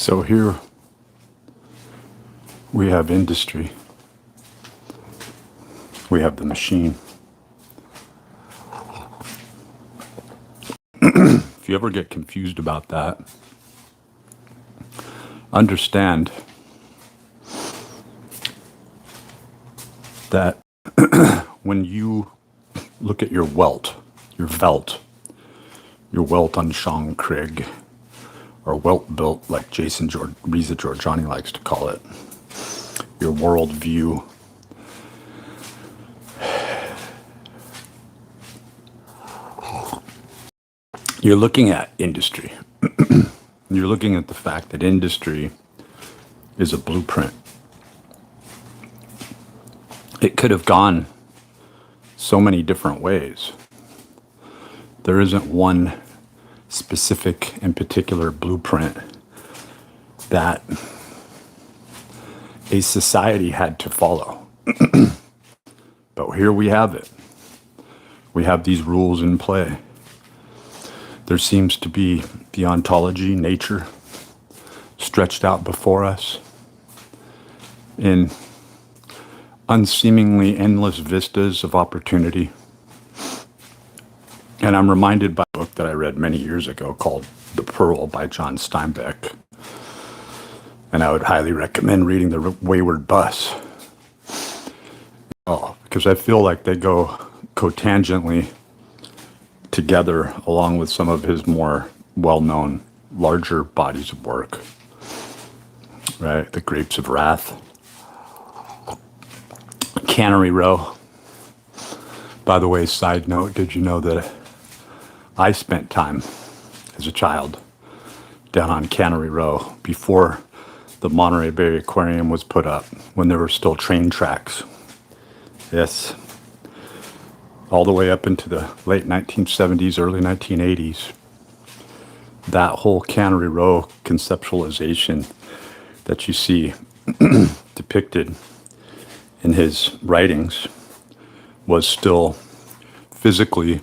So here we have industry. We have the machine. If you ever get confused about that, understand that when you look at your welt, your velt, your welt on Sean Krieg, or welt built like Reza Georgiani likes to call it, your worldview, you're looking at industry. You're looking at the fact that industry is a blueprint. It could have gone so many different ways. There isn't one specific and particular blueprint that a society had to follow. But here we have it. We have these rules in play. There seems to be the ontology, nature, stretched out before us in unseemingly endless vistas of opportunity. And I'm reminded by a book that I read many years ago called The Pearl by John Steinbeck. And I would highly recommend reading The Wayward Bus. Because I feel like they go cotangently together along with some of his more well-known, larger bodies of work. Right? The Grapes of Wrath. Cannery Row. By the way, side note, did you know that I spent time as a child down on Cannery Row before the Monterey Bay Aquarium was put up, when there were still train tracks? Yes. All the way up into the late 1970s, early 1980s. That whole Cannery Row conceptualization that you see depicted in his writings was still physically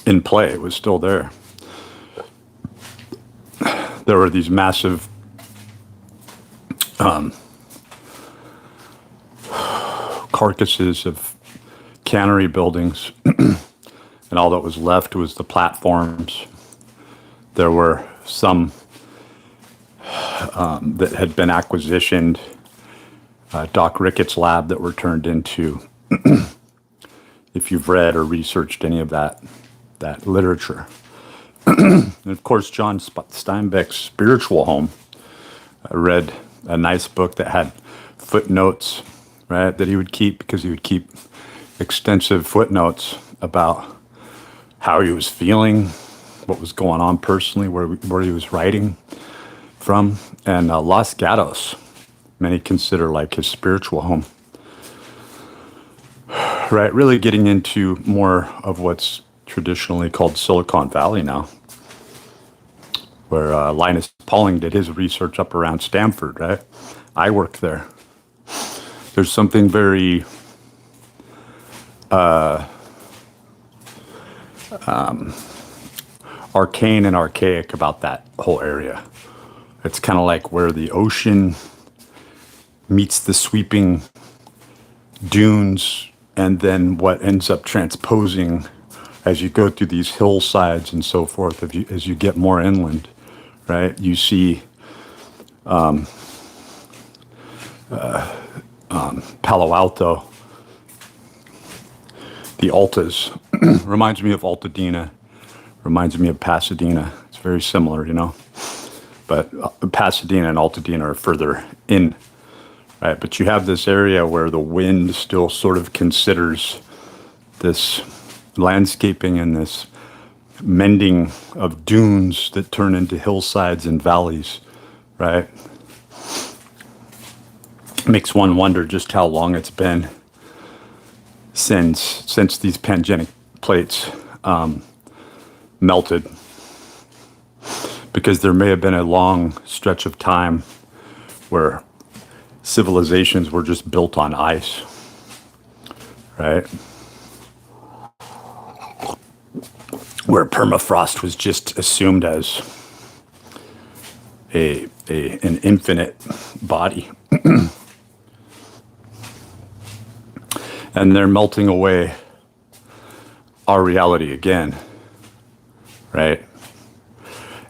in play. It was still there. There were these massive carcasses of cannery buildings, and all that was left was the platforms. There were some that had been acquisitioned, Doc Ricketts' lab, that were turned into, if you've read or researched any of that literature. And of course, John Steinbeck's spiritual home. I read a nice book that had footnotes, right, that he would keep, because he would keep extensive footnotes about how he was feeling, what was going on personally, where he was writing from. And Los Gatos, many consider like his spiritual home. Right, really getting into more of what's traditionally called Silicon Valley now, where Linus Pauling did his research up around Stanford, right? I worked there. There's something very arcane and archaic about that whole area. It's kind of like where the ocean meets the sweeping dunes, and then what ends up transposing as you go through these hillsides and so forth, as you get more inland, right? You see Palo Alto, the Altas. Reminds me of Altadena, reminds me of Pasadena. It's very similar, you know. But Pasadena and Altadena are further in, right? But you have this area where the wind still sort of considers this landscaping and this mending of dunes that turn into hillsides and valleys, right? Makes one wonder just how long it's been since these pangenic plates melted, because there may have been a long stretch of time where civilizations were just built on ice, right? Where permafrost was just assumed as an infinite body. And they're melting away our reality again, right?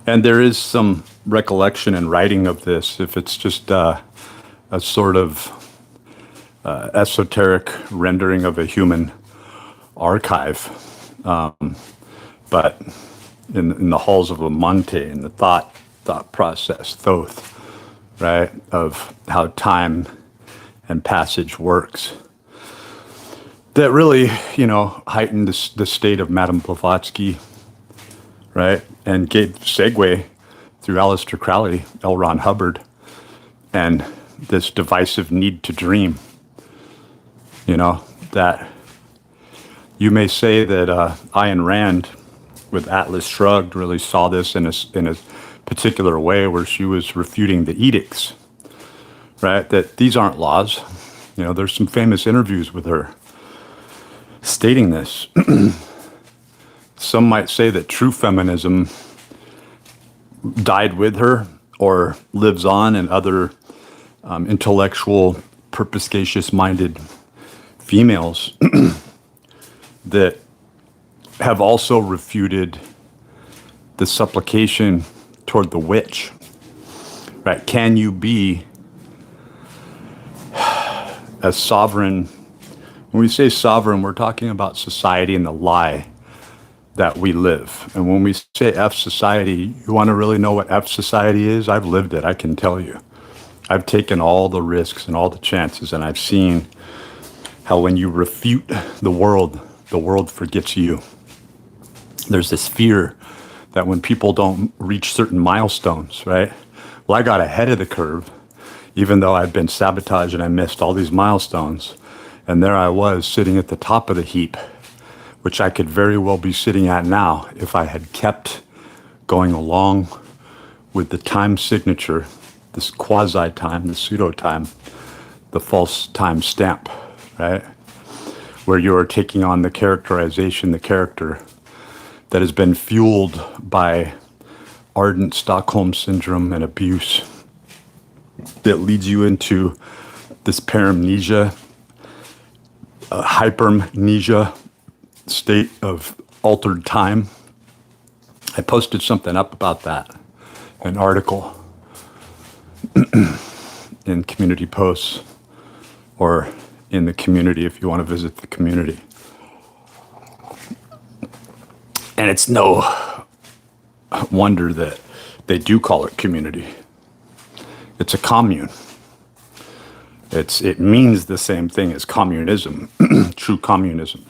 And there is some recollection and writing of this, if it's just a sort of esoteric rendering of a human archive. But in the halls of Amante, in the thought process, Thoth, right, of how time and passage works, that really, heightened the state of Madame Blavatsky, right, and gave segue through Aleister Crowley, L. Ron Hubbard, and this divisive need to dream. That you may say that Ayn Rand, with Atlas Shrugged, really saw this in a particular way, where she was refuting the edicts, right? That these aren't laws. There's some famous interviews with her stating this. Some might say that true feminism died with her or lives on in other intellectual, perspicacious-minded females that have also refuted the supplication toward the witch, right? Can you be a sovereign? When we say sovereign, we're talking about society and the lie that we live. And when we say F society, you want to really know what F society is? I've lived it, I can tell you. I've taken all the risks and all the chances, and I've seen how when you refute the world forgets you. There's this fear that when people don't reach certain milestones, right? Well, I got ahead of the curve, even though I'd been sabotaged and I missed all these milestones. And there I was sitting at the top of the heap, which I could very well be sitting at now if I had kept going along with the time signature, this quasi-time, the pseudo-time, the false time stamp, right? Where you are taking on the characterization, the character that has been fueled by ardent Stockholm syndrome and abuse that leads you into this paramnesia, hypermnesia state of altered time. I posted something up about that, an article in community posts, or in the community if you want to visit the community. And it's no wonder that they do call it community. It's a commune. It means the same thing as communism, true communism.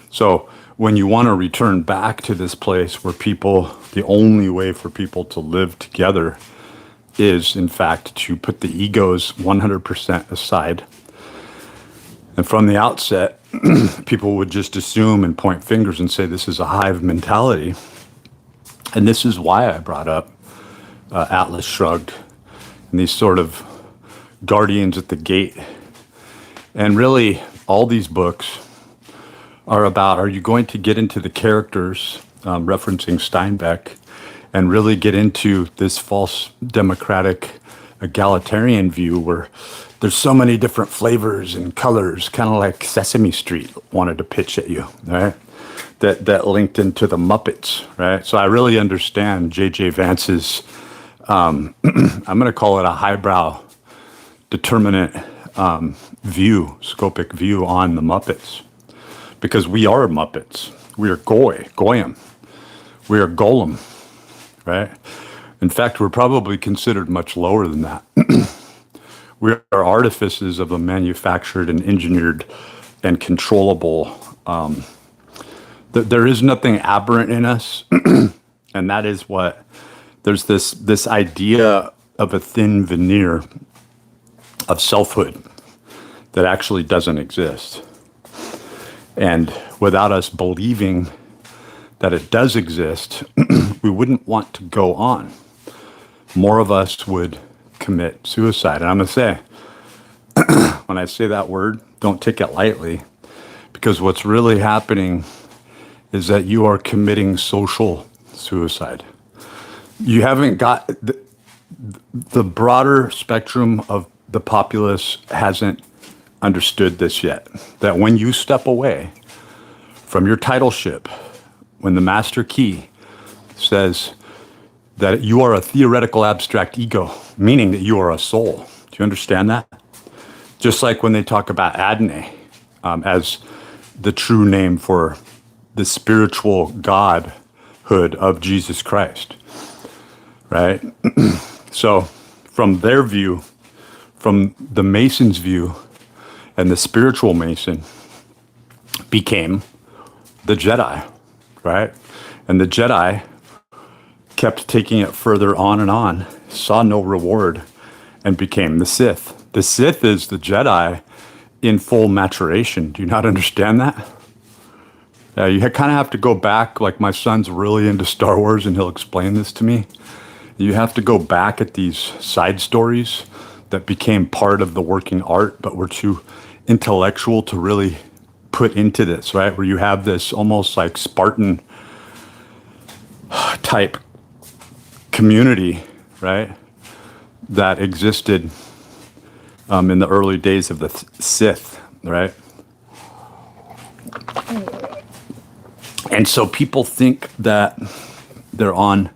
So when you want to return back to this place where the only way for people to live together is, in fact, to put the egos 100% aside. And from the outset, people would just assume and point fingers and say this is a hive mentality. And this is why I brought up Atlas Shrugged and these sort of guardians at the gate. And really, all these books are you going to get into the characters, referencing Steinbeck, and really get into this false democratic egalitarian view where there's so many different flavors and colors, kind of like Sesame Street wanted to pitch at you, right? That linked into the Muppets, right? So I really understand J.J. Vance's, I'm going to call it a highbrow, determinate scopic view on the Muppets. Because we are Muppets. We are Goyim. We are Golem, right? In fact, we're probably considered much lower than that. We are artifices of a manufactured and engineered and controllable. There is nothing aberrant in us, and that is what there's this idea of a thin veneer of selfhood that actually doesn't exist. And without us believing that it does exist, we wouldn't want to go on. More of us would commit suicide. And I'm going to say, when I say that word, don't take it lightly, because what's really happening is that you are committing social suicide. You haven't got the broader spectrum of the populace hasn't understood this yet. That when you step away from your titleship, when the master key says that you are a theoretical abstract ego, meaning that you are a soul. Do you understand that? Just like when they talk about Adonai as the true name for the spiritual godhood of Jesus Christ, right? So from their view, from the Mason's view, and the spiritual Mason became the Jedi, right? And the Jedi kept taking it further on and on, saw no reward, and became the Sith. The Sith is the Jedi in full maturation. Do you not understand that? You kind of have to go back, like my son's really into Star Wars and he'll explain this to me. You have to go back at these side stories that became part of the working art, but were too intellectual to really put into this, right? Where you have this almost like Spartan type community, right? That existed in the early days of the Sith, right? And so people think that they're on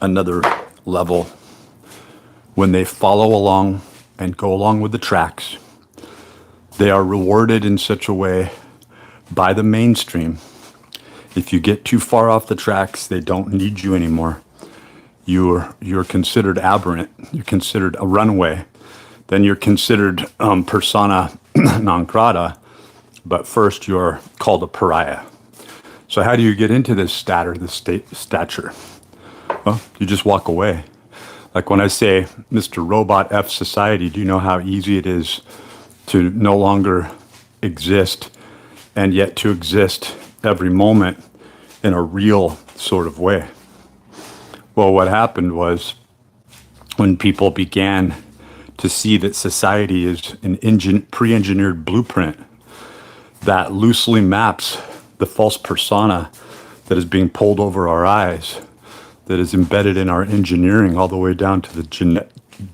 another level when they follow along and go along with the tracks. They are rewarded in such a way by the mainstream. If you get too far off the tracks, they don't need you anymore. You're considered aberrant. You're considered a runaway. Then you're considered persona non grata. But first, you're called a pariah. So how do you get into this stature? Well, you just walk away. Like when I say, Mr. Robot F Society, do you know how easy it is to no longer exist and yet to exist every moment in a real sort of way? Well, what happened was when people began to see that society is an pre-engineered blueprint that loosely maps the false persona that is being pulled over our eyes, that is embedded in our engineering all the way down to the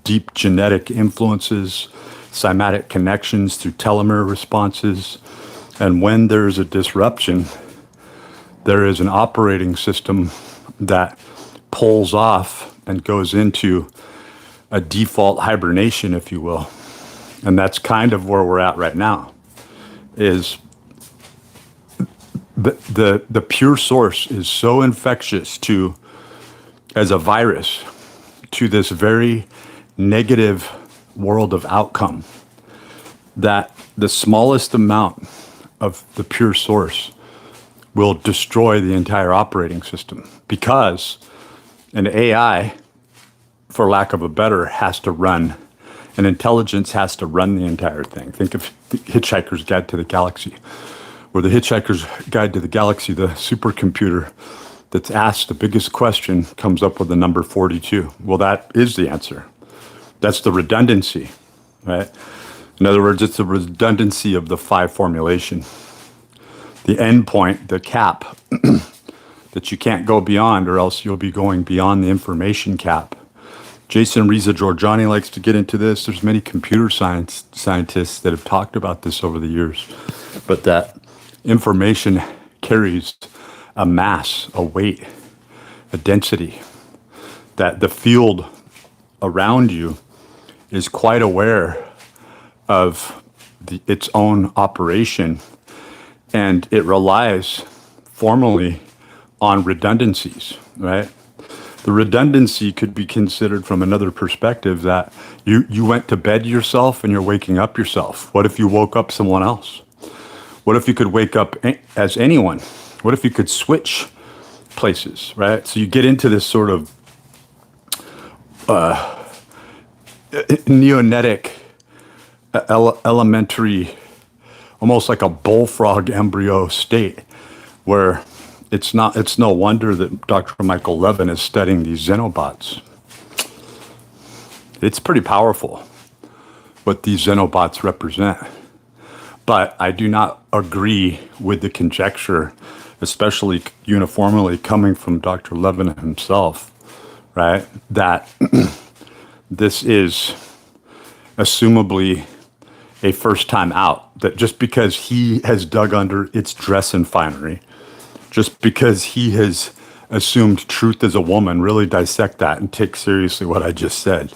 deep genetic influences, cymatic connections through telomere responses. And when there's a disruption, there is an operating system that pulls off and goes into a default hibernation, if you will. And that's kind of where we're at right now, is the pure source is so infectious as a virus to this very negative world of outcome that the smallest amount of the pure source will destroy the entire operating system, because an AI, for lack of a better, has to run. An intelligence has to run the entire thing. Think of the Hitchhiker's Guide to the Galaxy, where the Hitchhiker's Guide to the Galaxy, the supercomputer that's asked the biggest question comes up with the number 42. Well, that is the answer. That's the redundancy, right? In other words, it's the redundancy of the 5 formulation. The end point, the cap that you can't go beyond, or else you'll be going beyond the information cap. Jason Reza-Georgiani likes to get into this. There's many computer scientists that have talked about this over the years, but that information carries a mass, a weight, a density, that the field around you is quite aware of its own operation, and it relies formally on redundancies, right? The redundancy could be considered from another perspective, that you went to bed yourself and you're waking up yourself. What if you woke up someone else? What if you could wake up as anyone? What if you could switch places, right? So you get into this sort of neonetic, elementary, almost like a bullfrog embryo state, where it's no wonder that Dr. Michael Levin is studying these xenobots. It's pretty powerful what these xenobots represent. But I do not agree with the conjecture, especially uniformly coming from Dr. Levin himself, right? That this is assumably a first time out, that just because he has dug under its dress and finery, just because he has assumed truth as a woman, really dissect that and take seriously what I just said,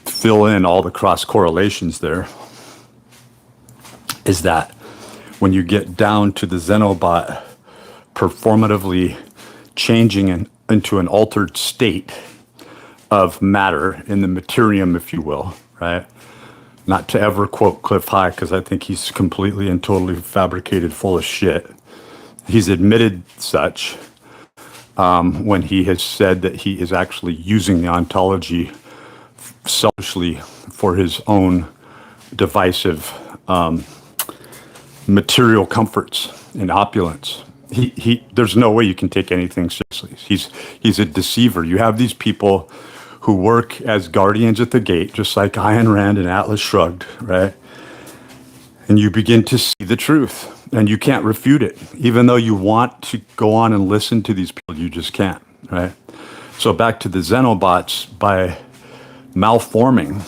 fill in all the cross correlations there, is that when you get down to the Xenobot performatively changing into an altered state of matter in the materium, if you will, right? Not to ever quote Cliff High, because I think he's completely and totally fabricated, full of shit. He's admitted such when he has said that he is actually using the ontology selfishly for his own divisive material comforts and opulence. There's no way you can take anything seriously. He's a deceiver. You have these people who work as guardians at the gate, just like Ayn Rand and Atlas Shrugged, right? And you begin to see the truth, and you can't refute it. Even though you want to go on and listen to these people, you just can't, right? So back to the Xenobots, by malforming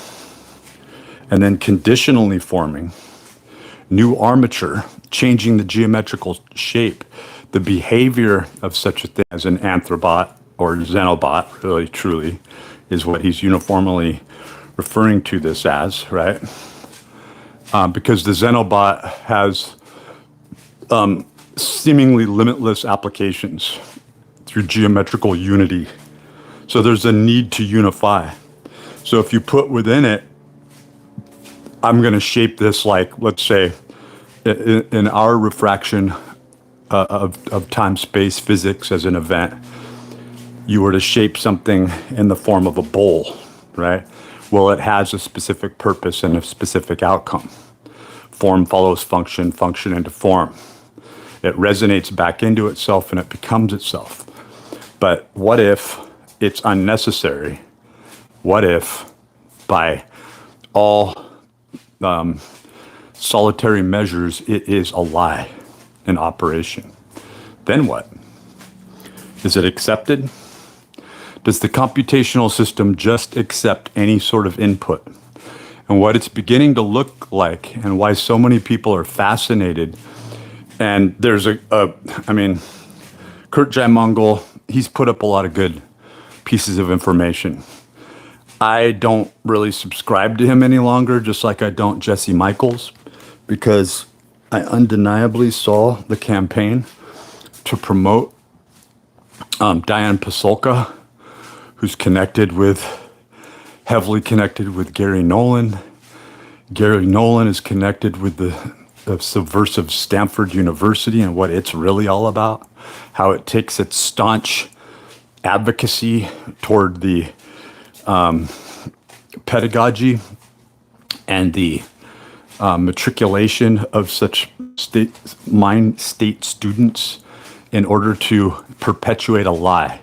and then conditionally forming new armature, changing the geometrical shape, the behavior of such a thing as an anthrobot or Xenobot, really, truly, is what he's uniformly referring to this as, right? Because the Xenobot has seemingly limitless applications through geometrical unity. So there's a need to unify. So if you put within it, I'm going to shape this like, let's say, in our refraction of time-space physics as an event, you were to shape something in the form of a bowl, right? Well, it has a specific purpose and a specific outcome. Form follows function, function into form. It resonates back into itself and it becomes itself. But what if it's unnecessary? What if, by all solitary measures, it is a lie in operation? Then what? Is it accepted? Does the computational system just accept any sort of input? And what it's beginning to look like, and why so many people are fascinated, and there's Kurt Jai-Mongol, he's put up a lot of good pieces of information. I don't really subscribe to him any longer, just like I don't Jesse Michaels, because I undeniably saw the campaign to promote Diane Pasulka, who's heavily connected with Gary Nolan. Gary Nolan is connected with the subversive Stanford University and what it's really all about, how it takes its staunch advocacy toward the pedagogy and the matriculation of such mind state students in order to perpetuate a lie.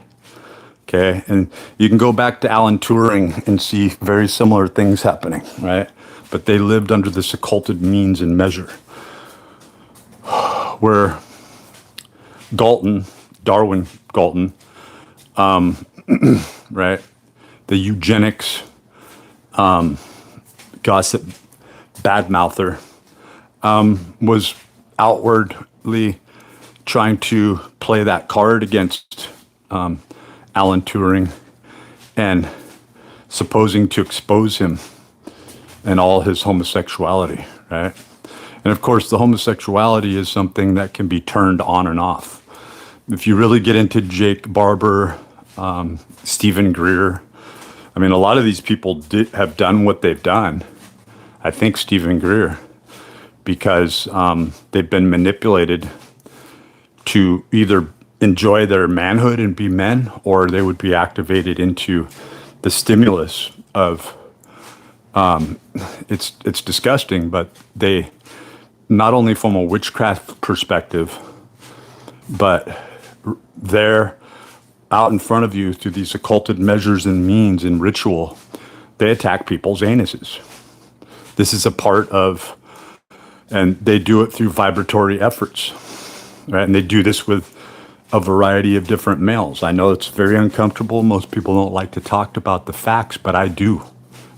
Okay, and you can go back to Alan Turing and see very similar things happening, right? But they lived under this occulted means and measure. Where Darwin Galton, right, the eugenics gossip badmouther, was outwardly trying to play that card against Alan Turing and supposing to expose him and all his homosexuality, right? And of course, the homosexuality is something that can be turned on and off. If you really get into Jake Barber, Stephen Greer, a lot of these people have done what they've done. I think Stephen Greer, because they've been manipulated to either enjoy their manhood and be men, or they would be activated into the stimulus of it's disgusting, but they, not only from a witchcraft perspective, but they're out in front of you through these occulted measures and means and ritual. They attack people's anuses. This is a part of, and they do it through vibratory efforts, right? And they do this with a variety of different males. I know it's very uncomfortable. Most people don't like to talk about the facts, but I do.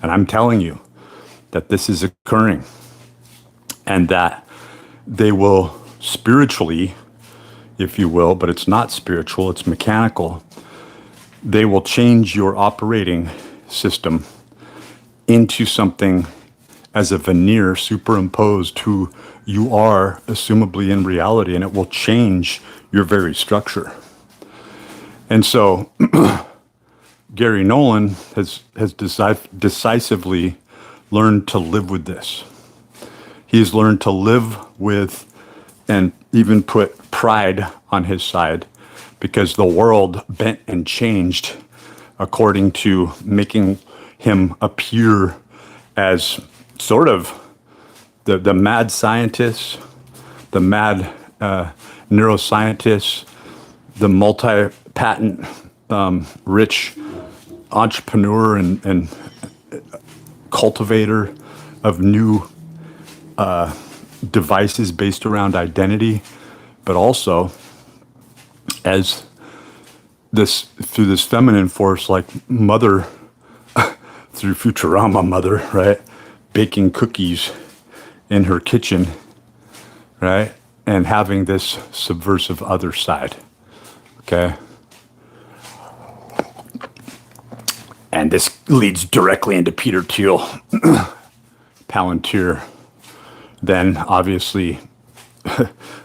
And I'm telling you that this is occurring, and that they will spiritually, if you will, but it's not spiritual, it's mechanical. They will change your operating system into something as a veneer superimposed who you are, assumably in reality, and it will change your very structure. And so Gary Nolan has decisively learned to live with this. He's learned to live with and even put pride on his side, because the world bent and changed according to making him appear as sort of the mad scientist, the mad neuroscientist, the multi-patent rich entrepreneur and cultivator of new devices based around identity, but also as this through this feminine force, like mother through Futurama mother, right? Baking cookies in her kitchen, right? And having this subversive other side, okay? And this leads directly into Peter Thiel, Palantir, then obviously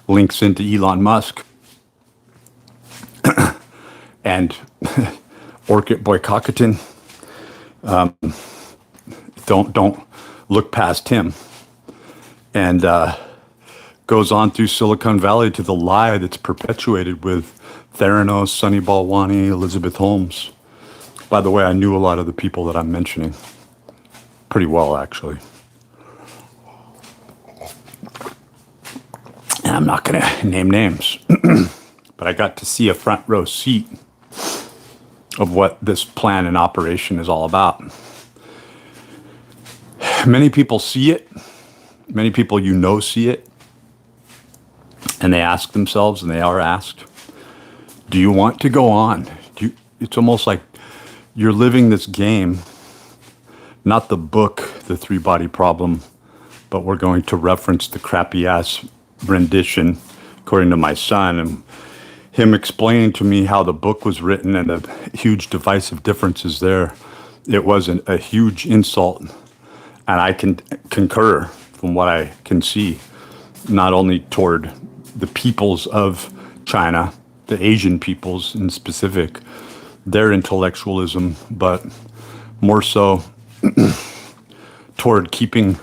links into Elon Musk and Orchid Boy Cockatoo. Don't look past him. And goes on through Silicon Valley to the lie that's perpetuated with Theranos, Sunny Balwani, Elizabeth Holmes. By the way, I knew a lot of the people that I'm mentioning pretty well, actually. And I'm not going to name names, but I got to see a front row seat of what this plan and operation is all about. Many people see it. Many people see it. And they ask themselves, and they are asked, do you want to go on? It's almost like you're living this game, not the book, The Three-Body Problem, but we're going to reference the crappy-ass rendition, according to my son, and him explaining to me how the book was written and the huge divisive differences there. It wasn't a huge insult, and I can concur from what I can see, not only toward the peoples of China, the Asian peoples in specific, their intellectualism, but more so toward keeping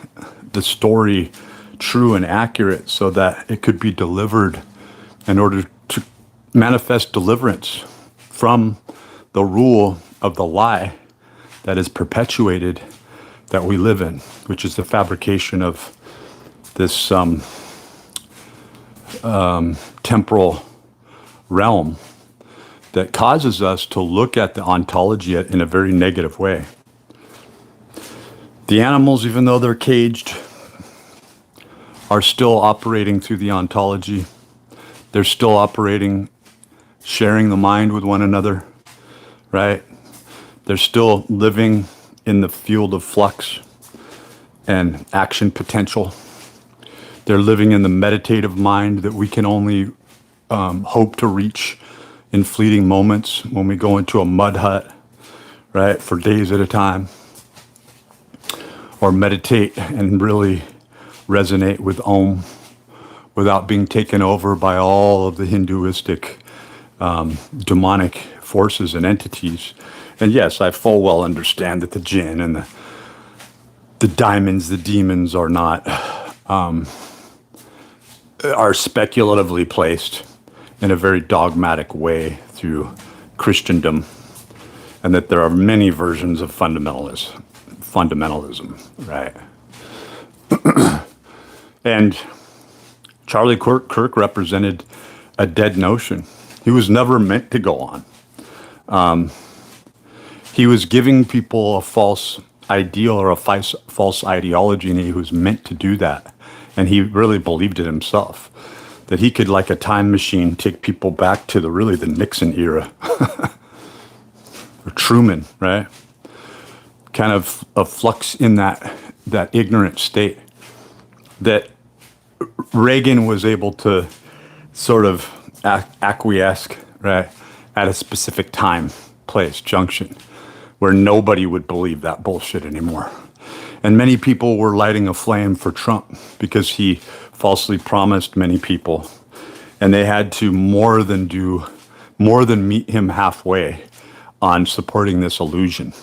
the story true and accurate so that it could be delivered in order to manifest deliverance from the rule of the lie that is perpetuated that we live in, which is the fabrication of this temporal realm that causes us to look at the ontology in a very negative way. The animals, even though they're caged, are still operating through the ontology. They're still operating, sharing the mind with one another, right? They're still living in the field of flux and action potential. They're living in the meditative mind that we can only hope to reach in fleeting moments when we go into a mud hut, right, for days at a time, or meditate and really resonate with Om without being taken over by all of the Hinduistic demonic forces and entities. And yes, I full well understand that the jinn and the diamonds, the demons are not, are speculatively placed in a very dogmatic way through Christendom, and that there are many versions of fundamentalism, right? And Charlie Kirk represented a dead notion. He was never meant to go on. He was giving people a false ideal or a false ideology, and he was meant to do that. And he really believed it himself, that he could, like a time machine, take people back to the Nixon era. Or Truman, right? kind of a flux in that ignorant state that Reagan was able to sort of acquiesce, right, at a specific time, place, junction, where nobody would believe that bullshit anymore. And many people were lighting a flame for Trump because he falsely promised many people, and they had to more than meet him halfway on supporting this illusion.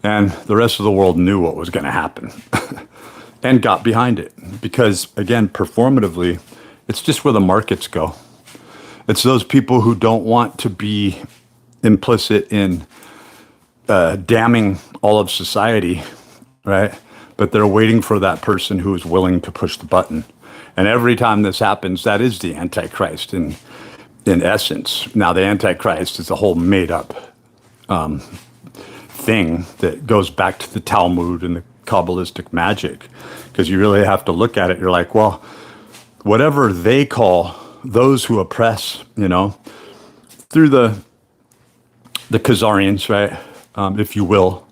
And the rest of the world knew what was going to happen and got behind it because, again, performatively, it's just where the markets go. It's those people who don't want to be implicit in damning all of society, right? But they're waiting for that person who is willing to push the button. And every time this happens, that is the Antichrist in essence. Now, the Antichrist is a whole made-up thing that goes back to the Talmud and the Kabbalistic magic, because you really have to look at it. You're like, well, whatever they call those who oppress, through the Khazarians, right, if you will,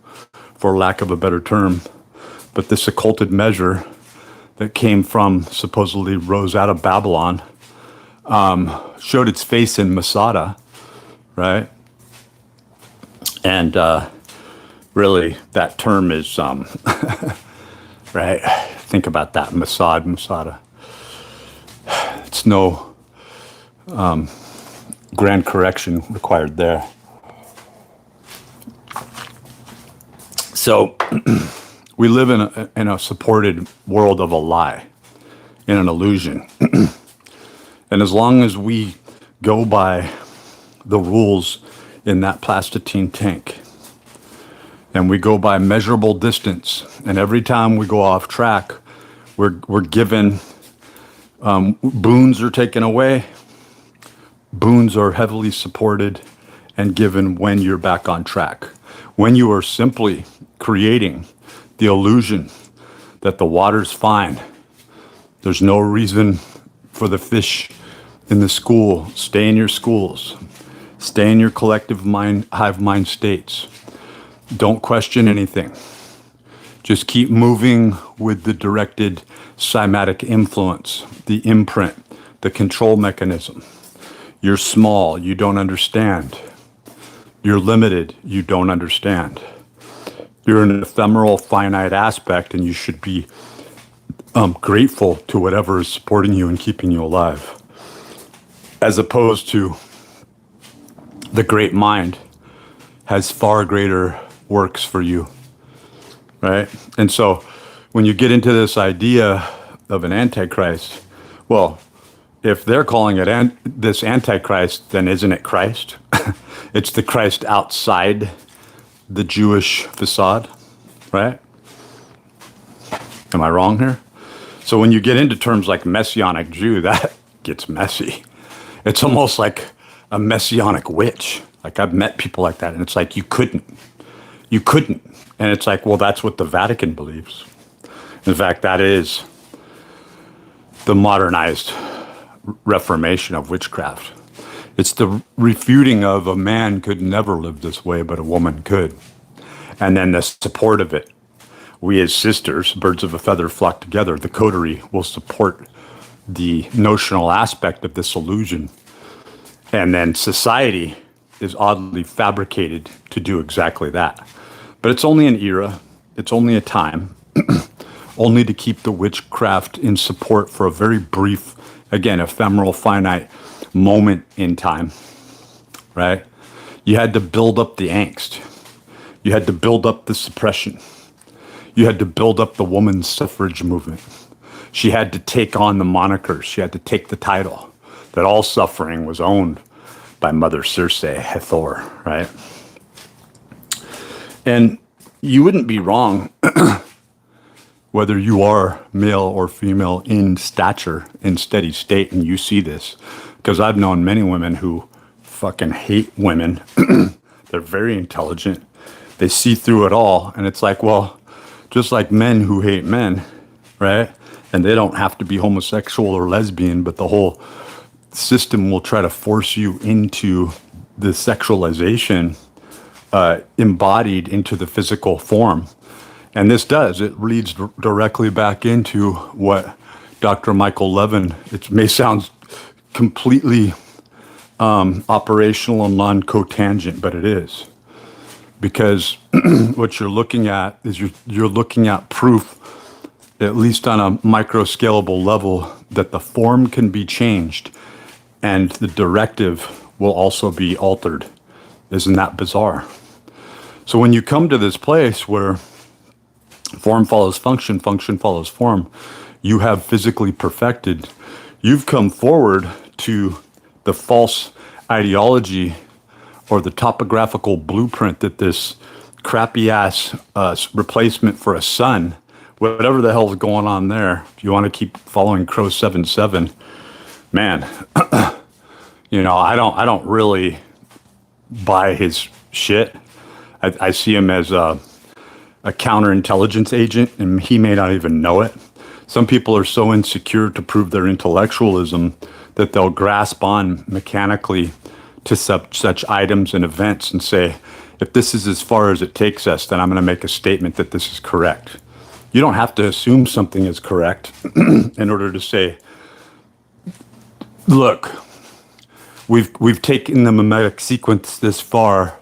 for lack of a better term, but this occulted measure that came from, supposedly rose out of Babylon, showed its face in Masada, right? And really, that term is, right? Think about that, Masada. It's no grand correction required there. So we live in a supported world of a lie, in an illusion. And as long as we go by the rules in that plasticine tank, and we go by measurable distance, and every time we go off track, we're given, boons are taken away, boons are heavily supported and given when you're back on track. When you are simply creating the illusion that the water's fine, there's no reason for the fish in the school. Stay in your schools. Stay in your collective mind, hive mind states. Don't question anything. Just keep moving with the directed cymatic influence, the imprint, the control mechanism. You're small, you don't understand. You're limited, you don't understand. You're an ephemeral, finite aspect, and you should be grateful to whatever is supporting you and keeping you alive, as opposed to the great mind has far greater works for you, right? And so when you get into this idea of an Antichrist, well, if they're calling it this Antichrist, then isn't it Christ? It's the Christ outside the Jewish facade, right? Am I wrong here? So when you get into terms like Messianic Jew, that gets messy. It's almost like a Messianic witch. Like, I've met people like that, and it's like, you couldn't. And it's like, well, that's what the Vatican believes. In fact, that is the modernized reformation of witchcraft. It's the refuting of a man could never live this way, but a woman could. And then the support of it. We as sisters, birds of a feather flock together, the coterie will support the notional aspect of this illusion. And then society is oddly fabricated to do exactly that. But it's only an era, it's only a time, only to keep the witchcraft in support for a very brief, again, ephemeral, finite moment in time, right? You had to build up the angst. You had to build up the suppression. You had to build up the woman's suffrage movement. She had to take on the monikers. She had to take the title that all suffering was owned by Mother Circe, Hathor, right? And you wouldn't be wrong whether you are male or female in stature, in steady state, and you see this. Because I've known many women who fucking hate women. They're very intelligent. They see through it all. And it's like, well, just like men who hate men, right? And they don't have to be homosexual or lesbian, but the whole system will try to force you into the sexualization embodied into the physical form. And this does, it leads directly back into what Dr. Michael Levin, it may sound completely operational and non-cotangent, but it is. Because what you're looking at is you're looking at proof, at least on a micro-scalable level, that the form can be changed and the directive will also be altered. Isn't that bizarre? So when you come to this place where form follows function, function follows form, you have physically perfected, you've come forward to the false ideology or the topographical blueprint that this crappy ass replacement for a sun, whatever the hell's going on there, if you want to keep following Crow 77, man, I don't really buy his shit. I see him as a counterintelligence agent, and he may not even know it. Some people are so insecure to prove their intellectualism that they'll grasp on mechanically to such items and events and say, if this is as far as it takes us, then I'm going to make a statement that this is correct. You don't have to assume something is correct in order to say, look, we've taken the mimetic sequence this far,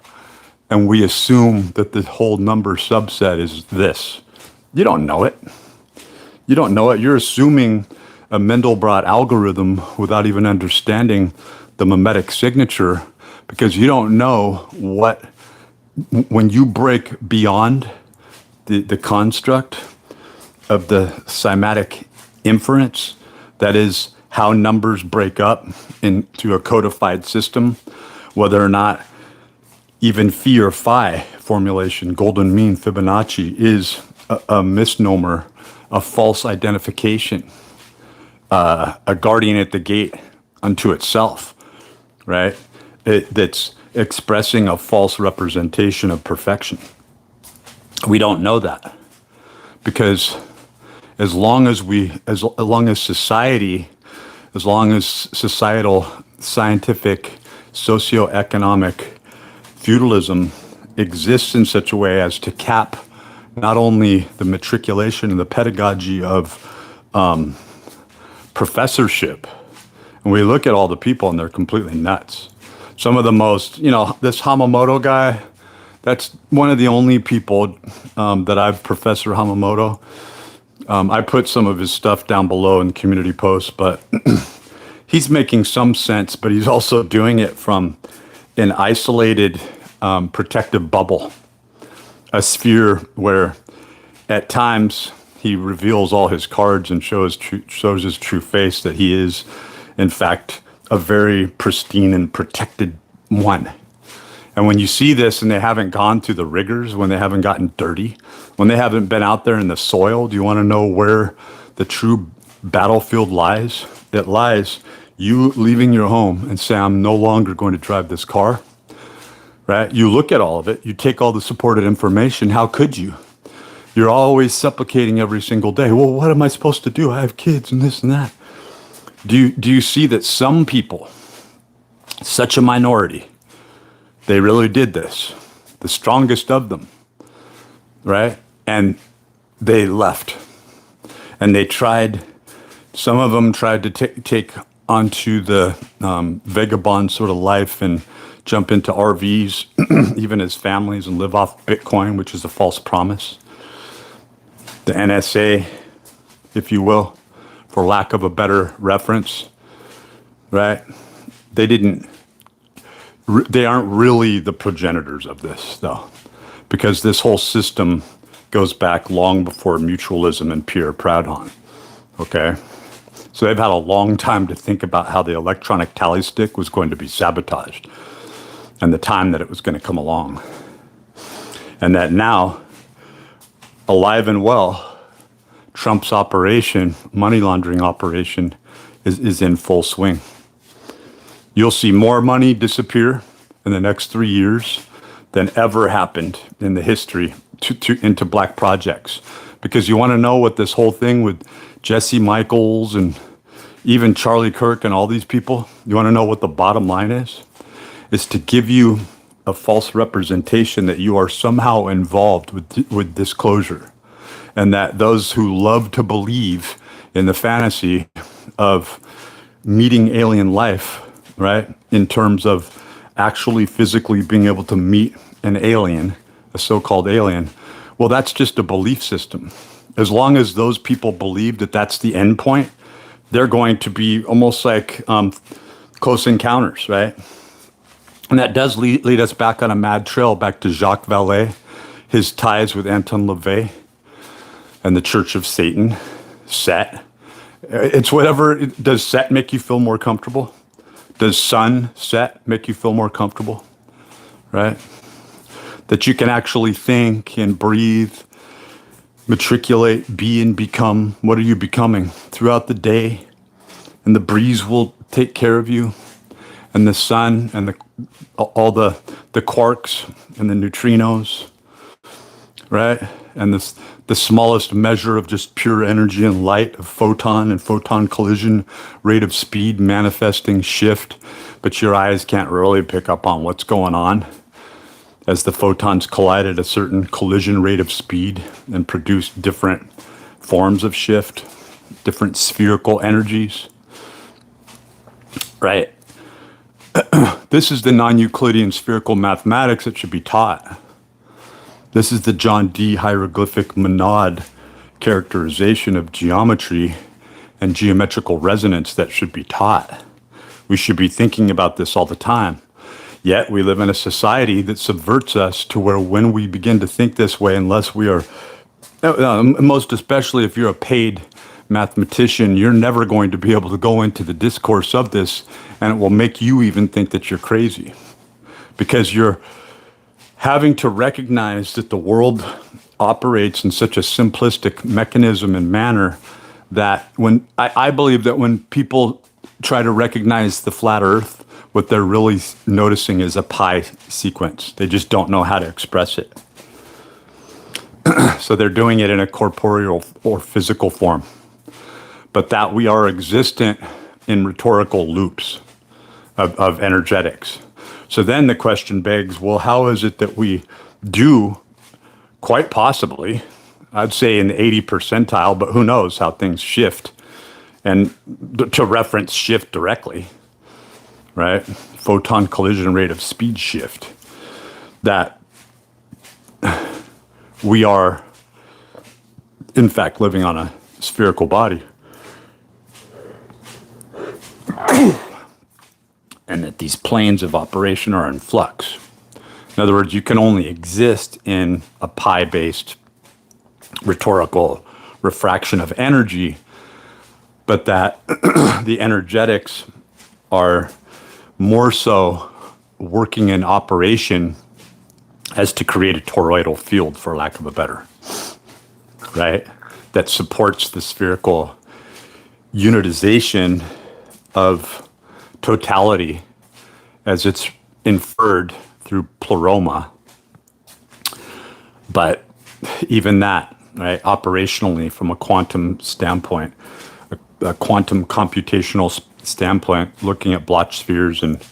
and we assume that the whole number subset is this. You don't know it. You don't know it. You're assuming a Mendelbrot algorithm without even understanding the mimetic signature, because you don't know what, when you break beyond the construct of the cymatic inference, that is how numbers break up into a codified system, whether or not even phi or phi formulation, golden mean, Fibonacci, is a misnomer, a false identification, a guardian at the gate unto itself, right? That's expressing a false representation of perfection. We don't know that, because as long as society, as long as societal, scientific, socioeconomic feudalism exists in such a way as to cap not only the matriculation and the pedagogy of professorship, and we look at all the people and they're completely nuts. Some of the most, this Hamamoto guy, that's one of the only people that I've, Professor Hamamoto, I put some of his stuff down below in community posts, but he's making some sense, but he's also doing it from an isolated protective bubble, a sphere where at times he reveals all his cards and shows his true face, that he is, in fact, a very pristine and protected one. And when you see this and they haven't gone through the rigors, when they haven't gotten dirty, when they haven't been out there in the soil, do you want to know where the true battlefield lies? It lies you leaving your home and say, I'm no longer going to drive this car, right? You look at all of it, you take all the supported information. How could you? You're always supplicating every single day. Well, what am I supposed to do? I have kids and this and that. Do you see that some people, such a minority, they really did this, the strongest of them, right? And they left. And they tried, some of them tried to take onto the vagabond sort of life and jump into RVs, even as families, and live off Bitcoin, which is a false promise. The NSA, if you will, for lack of a better reference, right? They aren't really the progenitors of this, though, because this whole system goes back long before mutualism and Pierre Proudhon, okay? So they've had a long time to think about how the electronic tally stick was going to be sabotaged and the time that it was going to come along. And that now, alive and well, Trump's operation, money laundering operation, is in full swing. You'll see more money disappear in the next 3 years than ever happened in the history into black projects. Because you want to know what this whole thing with Jesse Michaels and even Charlie Kirk and all these people, you want to know what the bottom line is? Is to give you a false representation that you are somehow involved with disclosure, and that those who love to believe in the fantasy of meeting alien life, right, in terms of actually physically being able to meet an alien, a so-called alien, well, that's just a belief system. As long as those people believe that that's the end point, they're going to be almost like close encounters, right? And that does lead us back on a mad trail, back to Jacques Vallée, his ties with Anton LaVey and the Church of Satan, Set. It's whatever. Does Set make you feel more comfortable? Does Sun, Set, make you feel more comfortable? Right? That you can actually think and breathe, matriculate, be and become. What are you becoming throughout the day? And the breeze will take care of you. And the sun and all the quarks and the neutrinos, right? And the smallest measure of just pure energy and light of photon and photon collision, rate of speed, manifesting shift, but your eyes can't really pick up on what's going on as the photons collide at a certain collision rate of speed and produce different forms of shift, different spherical energies, right? This is the non-Euclidean spherical mathematics that should be taught. This is the John D. hieroglyphic monad characterization of geometry and geometrical resonance that should be taught. We should be thinking about this all the time. Yet we live in a society that subverts us to where when we begin to think this way, unless we are, most especially if you're a paid mathematician, you're never going to be able to go into the discourse of this, and it will make you even think that you're crazy, because you're having to recognize that the world operates in such a simplistic mechanism and manner that when I believe that when people try to recognize the flat earth, what they're really noticing is a pi sequence. They just don't know how to express it. So they're doing it in a corporeal or physical form. But that we are existent in rhetorical loops of energetics. So then the question begs, well, how is it that we do, quite possibly, I'd say in the 80 percentile, but who knows how things shift, and to reference shift directly, right? Photon collision rate of speed shift, that we are, in fact, living on a spherical body. And that these planes of operation are in flux. In other words, you can only exist in a pi-based rhetorical refraction of energy, but that the energetics are more so working in operation as to create a toroidal field, for lack of a better, right? That supports the spherical unitization of totality as it's inferred through pleroma. But even that, right, operationally from a quantum standpoint, a quantum computational standpoint, looking at Bloch spheres and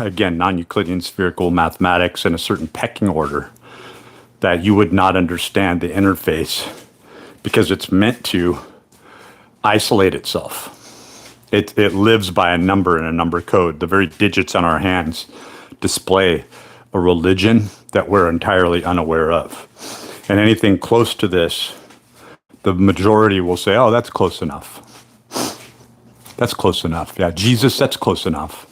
again, non-Euclidean spherical mathematics in a certain pecking order, that you would not understand the interface because it's meant to isolate itself. It lives by a number and a number code. The very digits on our hands display a religion that we're entirely unaware of. And anything close to this, the majority will say, oh, that's close enough. That's close enough. Yeah, Jesus, that's close enough.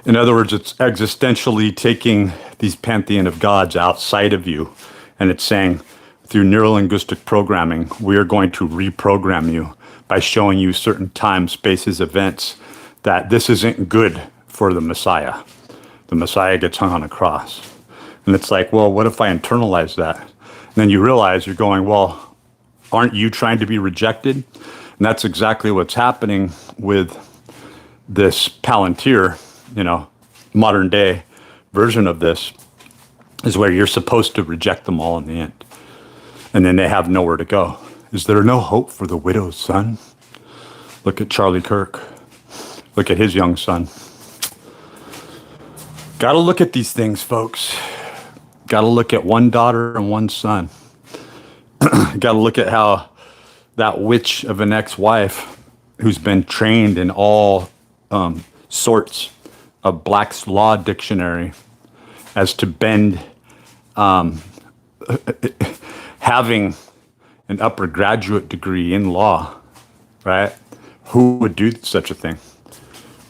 In other words, it's existentially taking these pantheon of gods outside of you, and it's saying, through neurolinguistic programming, we are going to reprogram you by showing you certain time, spaces, events, that this isn't good for the Messiah. The Messiah gets hung on a cross. And it's like, well, what if I internalize that? And then you realize you're going, well, aren't you trying to be rejected? And that's exactly what's happening with this Palantir, modern day version of this, is where you're supposed to reject them all in the end. And then they have nowhere to go. Is there no hope for the widow's son? Look at Charlie Kirk. Look at his young son. Got to look at these things, folks. Got to look at one daughter and one son. Got to look at how that witch of an ex-wife who's been trained in all sorts of Black's Law Dictionary as to bend having an upper graduate degree in law, right? Who would do such a thing,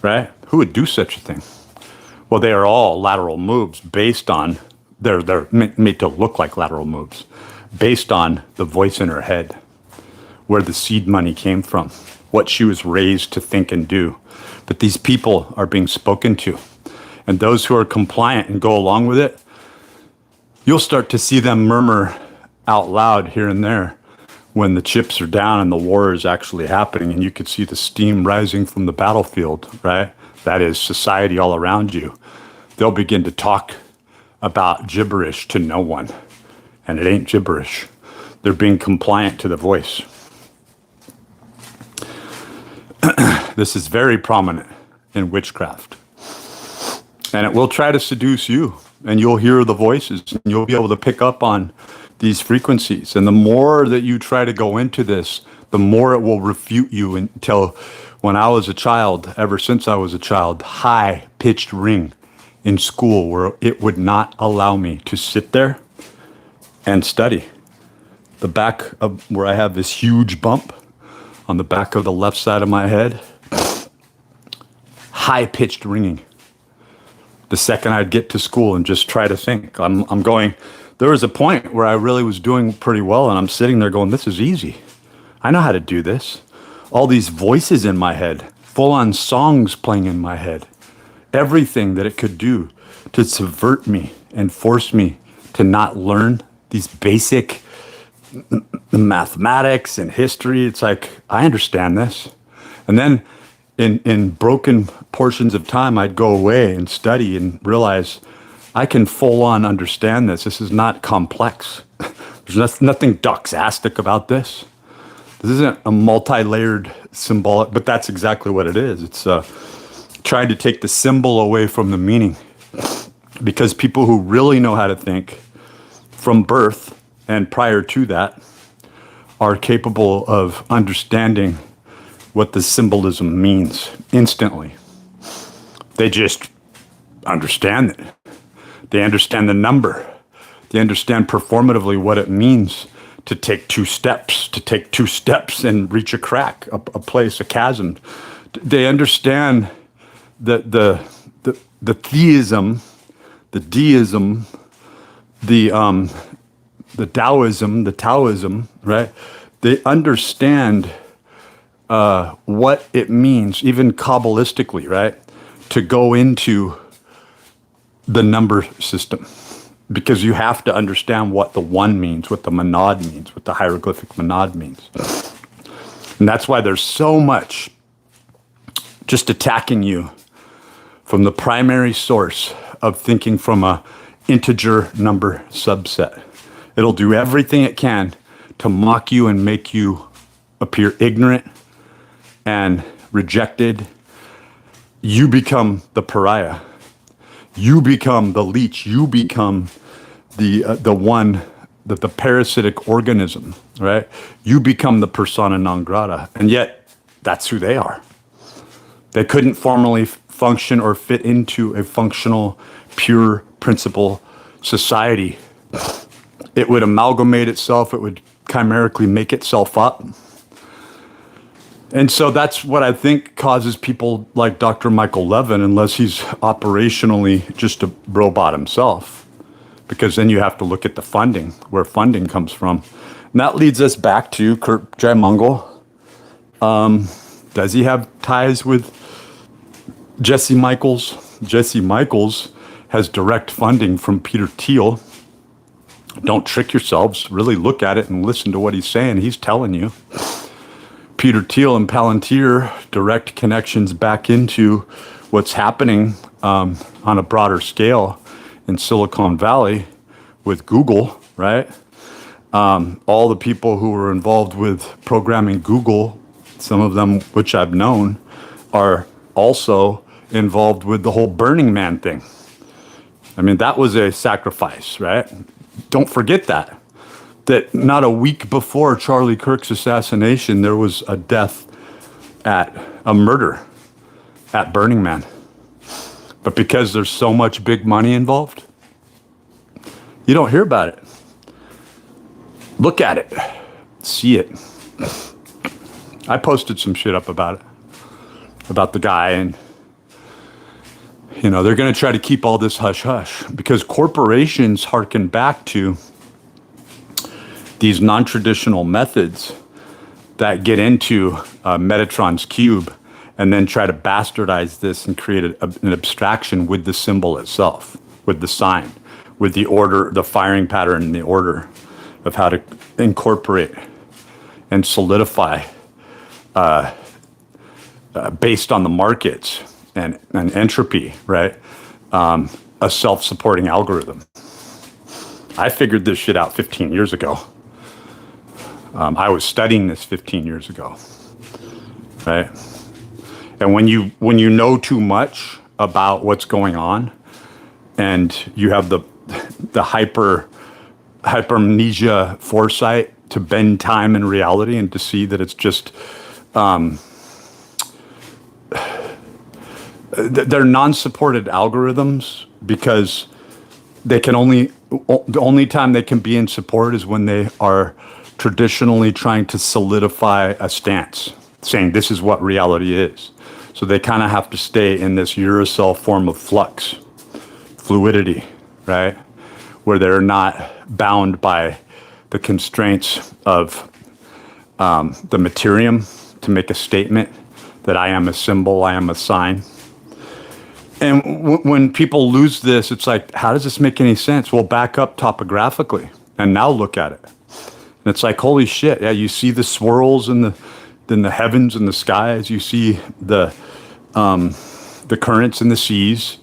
right? Who would do such a thing? Well, they are all lateral moves based on, they're made to look like lateral moves, based on the voice in her head, where the seed money came from, what she was raised to think and do. But these people are being spoken to. And those who are compliant and go along with it, you'll start to see them murmur out loud here and there when the chips are down and the war is actually happening, and you could see the steam rising from the battlefield, right? That is society all around you. They'll begin to talk about gibberish to no one, and it ain't gibberish. They're being compliant to the voice. This is very prominent in witchcraft. And it will try to seduce you, and you'll hear the voices, and you'll be able to pick up on these frequencies. And the more that you try to go into this, the more it will refute you until, when I was a child, ever since I was a child, high-pitched ring in school where it would not allow me to sit there and study. The back of where I have this huge bump on the back of the left side of my head, high-pitched ringing. The second I'd get to school and just try to think, I'm going, there was a point where I really was doing pretty well, and I'm sitting there going, this is easy. I know how to do this. All these voices in my head, full-on songs playing in my head, everything that it could do to subvert me and force me to not learn these basic mathematics and history. It's like, I understand this. And then in broken portions of time, I'd go away and study and realize I can full on understand this. This is not complex. There's nothing doxastic about this. This isn't a multi-layered symbolic, but that's exactly what it is. It's trying to take the symbol away from the meaning, because people who really know how to think from birth and prior to that are capable of understanding what the symbolism means instantly. They just understand it. They understand the number. They understand performatively what it means to take two steps and reach a crack, a place, a chasm. They understand the theism, the deism, the Taoism, right? They understand what it means, even Kabbalistically, right, to go into the number system. Because you have to understand what the one means, what the monad means, what the hieroglyphic monad means. And that's why there's so much just attacking you from the primary source of thinking from a integer number subset. It'll do everything it can to mock you and make you appear ignorant and rejected. You become the pariah. You become the leech. You become the one, the parasitic organism, right? You become the persona non grata. And yet, that's who they are. They couldn't formally function or fit into a functional, pure principle society. It would amalgamate itself. It would chimerically make itself up. And so that's what I think causes people like Dr. Michael Levin, unless he's operationally just a robot himself, because then you have to look at the funding, where funding comes from. And that leads us back to Kurt Jaimungal. Does he have ties with Jesse Michaels? Jesse Michaels has direct funding from Peter Thiel. Don't trick yourselves. Really look at it and listen to what he's saying. He's telling you. Peter Thiel and Palantir, direct connections back into what's happening on a broader scale in Silicon Valley with Google, right? All the people who were involved with programming Google, some of them which I've known, are also involved with the whole Burning Man thing. I mean, that was a sacrifice, right? Don't forget that. That not a week before Charlie Kirk's assassination, there was a death at a murder at Burning Man. But because there's so much big money involved, you don't hear about it. Look at it. See it. I posted some shit up about it, about the guy, and they're going to try to keep all this hush hush because corporations hearken back to these non-traditional methods that get into Metatron's cube and then try to bastardize this and create an abstraction with the symbol itself, with the sign, with the order, the firing pattern, and the order of how to incorporate and solidify based on the markets and entropy, right? A self-supporting algorithm. I figured this shit out 15 years ago. I was studying this 15 years ago, right? And when you know too much about what's going on, and you have the hypermnesia foresight to bend time and reality and to see that it's just they're non-supported algorithms because they can the only time they can be in support is when they are traditionally trying to solidify a stance, saying this is what reality is. So they kind of have to stay in this Uracell form of flux, fluidity, right? Where they're not bound by the constraints of the materium to make a statement that I am a symbol, I am a sign. And when people lose this, it's like, how does this make any sense? Well, back up topographically and now look at it. And it's like, holy shit, yeah, you see the swirls in the heavens and the skies, you see the currents in the seas,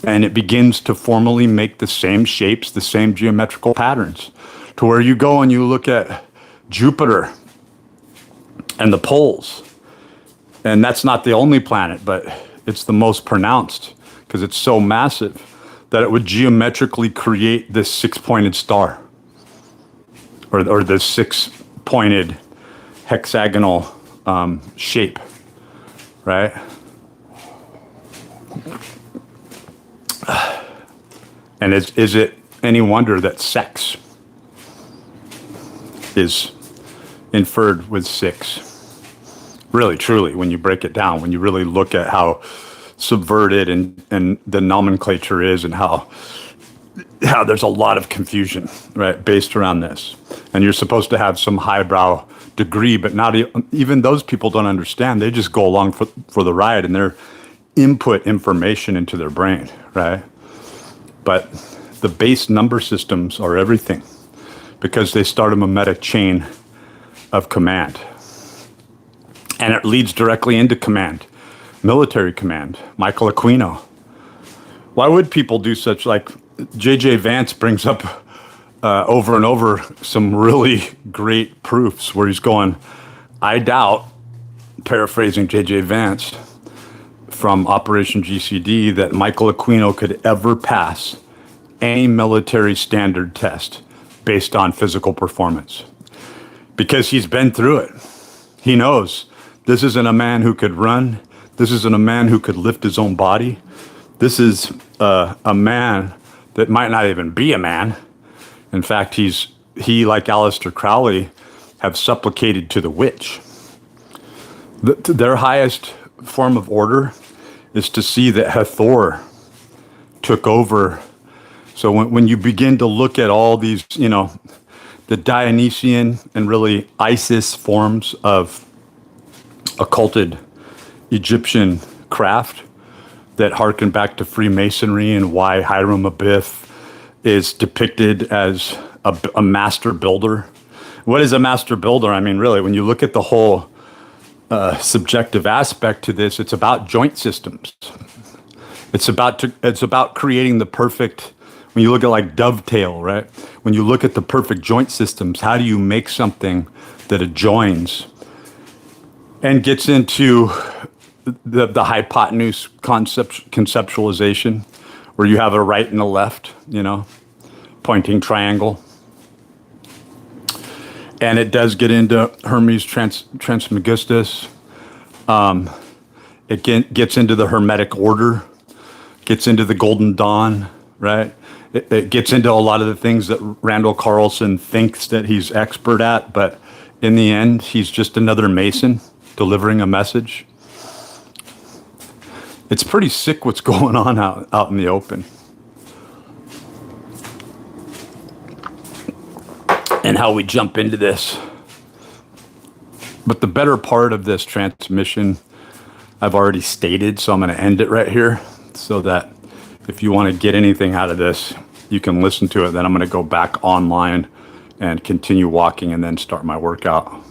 and it begins to formally make the same shapes, the same geometrical patterns, to where you go and you look at Jupiter and the poles. And that's not the only planet, but it's the most pronounced because it's so massive that it would geometrically create this six-pointed star or this six-pointed hexagonal shape, right? And is it any wonder that sex is inferred with six? Really, truly, when you break it down, when you really look at how subverted and the nomenclature is, and how there's a lot of confusion, right, based around this. And you're supposed to have some highbrow degree, but not even those people don't understand. They just go along for the ride, and they're input information into their brain, right? But the base number systems are everything because they start a mimetic chain of command. And it leads directly into command, military command, Michael Aquino. Why would people do such, like J.J. Vance brings up over and over some really great proofs where he's going, I doubt, paraphrasing J.J. Vance from Operation GCD, that Michael Aquino could ever pass any military standard test based on physical performance. Because he's been through it. He knows. This isn't a man who could run. This isn't a man who could lift his own body. This is a man that might not even be a man. In fact, he, like Aleister Crowley, have supplicated to the witch. Their highest form of order is to see that Hathor took over. So when you begin to look at all these, the Dionysian and really Isis forms of occulted Egyptian craft that harken back to Freemasonry, and why Hiram Abiff is depicted as a master builder. What is a master builder? I mean, really, when you look at the whole subjective aspect to this, it's about joint systems. It's about creating the perfect. When you look at like dovetail, right? When you look at the perfect joint systems, how do you make something that adjoins and gets into the hypotenuse conceptualization, where you have a right and a left, you know, pointing triangle. And it does get into Hermes Trismegistus. It gets into the Hermetic order, gets into the Golden Dawn, right? It gets into a lot of the things that Randall Carlson thinks that he's expert at, but in the end, he's just another Mason delivering a message. It's pretty sick what's going on out in the open. And how we jump into this. But the better part of this transmission, I've already stated, so I'm going to end it right here so that if you want to get anything out of this, you can listen to it. Then I'm going to go back online and continue walking and then start my workout.